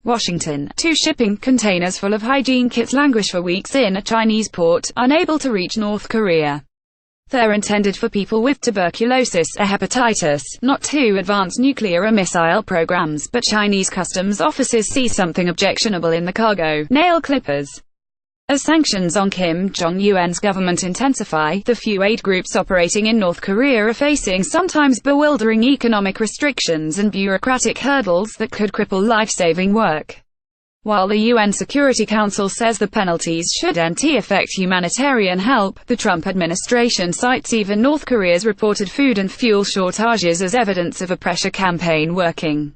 Washington. 2 shipping containers full of hygiene kits languish for weeks in a Chinese port, unable to reach North Korea. They're intended for people with tuberculosis or hepatitis, not to advance nuclear or missile programs, but Chinese customs officers see something objectionable in the cargo. Nail clippers. As sanctions on Kim Jong-un's government intensify, the few aid groups operating in North Korea are facing sometimes bewildering economic restrictions and bureaucratic hurdles that could cripple life-saving work. While the UN Security Council says the penalties shouldn't affect humanitarian help, the Trump administration cites even North Korea's reported food and fuel shortages as evidence of a pressure campaign working.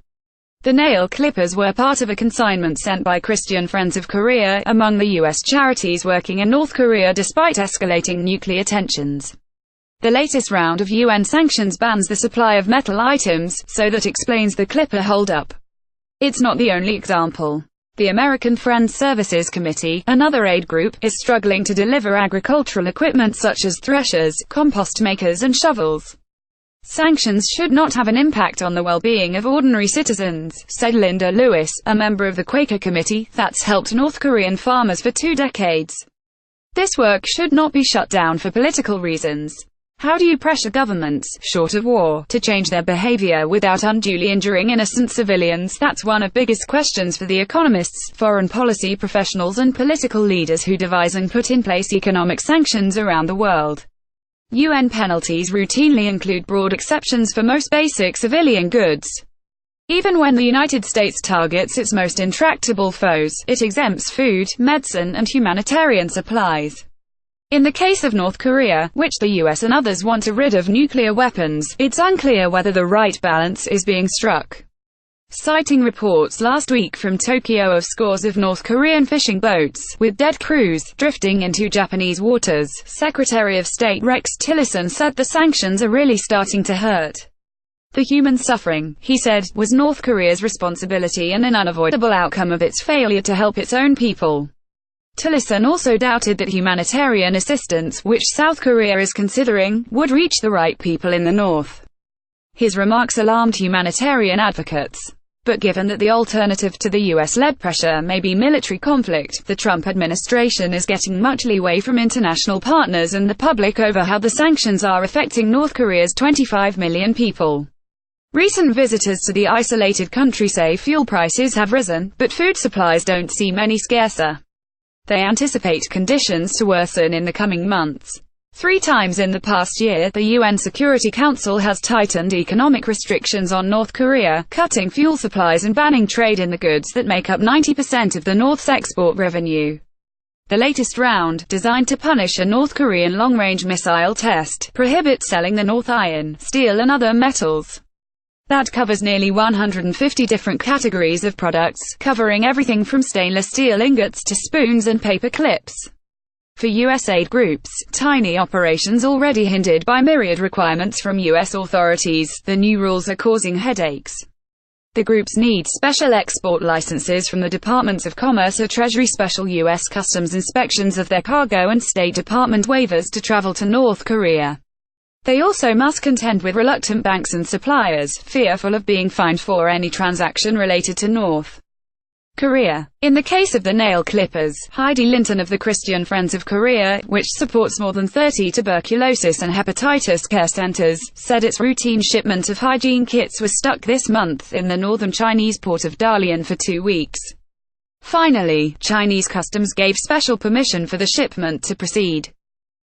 The nail clippers were part of a consignment sent by Christian Friends of Korea, among the U.S. charities working in North Korea despite escalating nuclear tensions. The latest round of UN sanctions bans the supply of metal items, so that explains the clipper holdup. It's not the only example. The American Friends Services Committee, another aid group, is struggling to deliver agricultural equipment such as threshers, compost makers and shovels. Sanctions should not have an impact on the well-being of ordinary citizens, said Linda Lewis, a member of the Quaker Committee, that's helped North Korean farmers for 2 decades. This work should not be shut down for political reasons. How do you pressure governments, short of war, to change their behavior without unduly injuring innocent civilians? That's one of the biggest questions for the economists, foreign policy professionals and political leaders who devise and put in place economic sanctions around the world. UN penalties routinely include broad exceptions for most basic civilian goods. Even when the United States targets its most intractable foes, it exempts food, medicine, and humanitarian supplies. In the case of North Korea, which the US and others want to rid of nuclear weapons, it's unclear whether the right balance is being struck. Citing reports last week from Tokyo of scores of North Korean fishing boats, with dead crews, drifting into Japanese waters, Secretary of State Rex Tillerson said the sanctions are really starting to hurt. The human suffering, he said, was North Korea's responsibility and an unavoidable outcome of its failure to help its own people. Tillerson also doubted that humanitarian assistance, which South Korea is considering, would reach the right people in the north. His remarks alarmed humanitarian advocates. But given that the alternative to the US-led pressure may be military conflict, the Trump administration is getting much leeway from international partners and the public over how the sanctions are affecting North Korea's 25 million people. Recent visitors to the isolated country say fuel prices have risen, but food supplies don't seem any scarcer. They anticipate conditions to worsen in the coming months. 3 times in the past year, the UN Security Council has tightened economic restrictions on North Korea, cutting fuel supplies and banning trade in the goods that make up 90% of the North's export revenue. The latest round, designed to punish a North Korean long-range missile test, prohibits selling the North iron, steel and other metals. That covers nearly 150 different categories of products, covering everything from stainless steel ingots to spoons and paper clips. For U.S. aid groups, tiny operations already hindered by myriad requirements from U.S. authorities, the new rules are causing headaches. The groups need special export licenses from the Departments of Commerce or Treasury, special U.S. Customs inspections of their cargo, and State Department waivers to travel to North Korea. They also must contend with reluctant banks and suppliers, fearful of being fined for any transaction related to North Korea. In the case of the nail clippers, Heidi Linton of the Christian Friends of Korea, which supports more than 30 tuberculosis and hepatitis care centers, said its routine shipment of hygiene kits was stuck this month in the northern Chinese port of Dalian for 2 weeks. Finally, Chinese customs gave special permission for the shipment to proceed.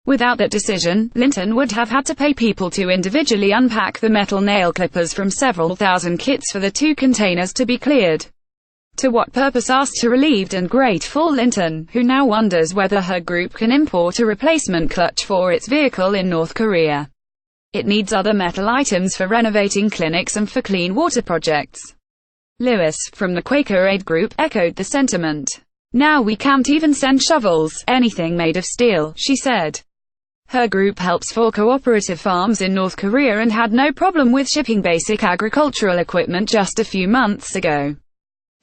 Without that decision, Linton would have had to pay people to individually unpack the metal nail clippers from several thousand kits for the 2 containers to be cleared. To what purpose, asked a relieved and grateful Linton, who now wonders whether her group can import a replacement clutch for its vehicle in North Korea. It needs other metal items for renovating clinics and for clean water projects. Lewis, from the Quaker Aid Group, echoed the sentiment. Now we can't even send shovels, anything made of steel, she said. Her group helps 4 cooperative farms in North Korea and had no problem with shipping basic agricultural equipment just a few months ago.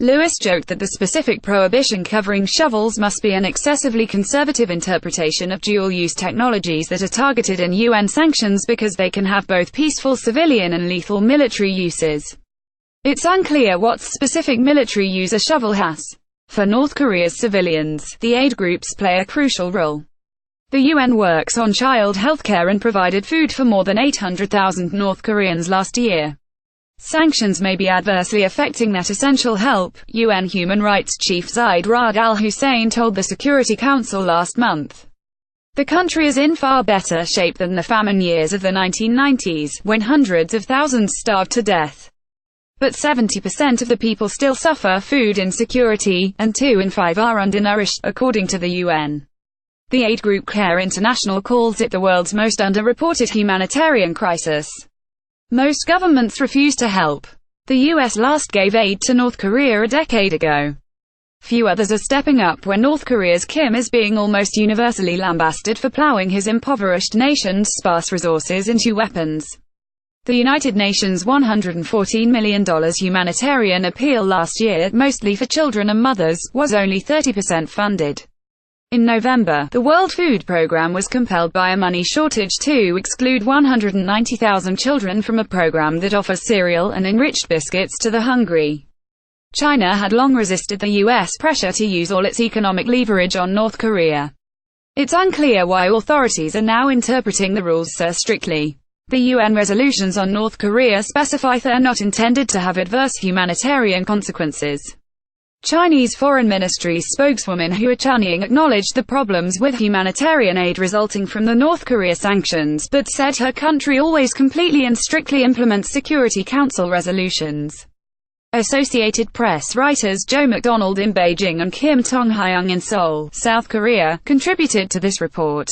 Lewis joked that the specific prohibition covering shovels must be an excessively conservative interpretation of dual-use technologies that are targeted in UN sanctions because they can have both peaceful civilian and lethal military uses. It's unclear what specific military use a shovel has. For North Korea's civilians, the aid groups play a crucial role. The UN works on child healthcare and provided food for more than 800,000 North Koreans last year. Sanctions may be adversely affecting that essential help, UN Human Rights Chief Zaid Ra'ad al-Hussein told the Security Council last month. The country is in far better shape than the famine years of the 1990s, when hundreds of thousands starved to death. But 70% of the people still suffer food insecurity, and 2 in 5 are undernourished, according to the UN. The aid group Care International calls it the world's most underreported humanitarian crisis. Most governments refuse to help. The US last gave aid to North Korea a decade ago. Few others are stepping up when North Korea's Kim is being almost universally lambasted for plowing his impoverished nation's sparse resources into weapons. The United Nations' $114 million humanitarian appeal last year, mostly for children and mothers, was only 30% funded. In November, the World Food Programme was compelled by a money shortage to exclude 190,000 children from a program that offers cereal and enriched biscuits to the hungry. China had long resisted the U.S. pressure to use all its economic leverage on North Korea. It's unclear why authorities are now interpreting the rules so strictly. The UN resolutions on North Korea specify they're not intended to have adverse humanitarian consequences. Chinese Foreign Ministry spokeswoman Hua Chunying acknowledged the problems with humanitarian aid resulting from the North Korea sanctions, but said her country always completely and strictly implements Security Council resolutions. Associated Press writers Joe McDonald in Beijing and Kim Tong-hyung in Seoul, South Korea, contributed to this report.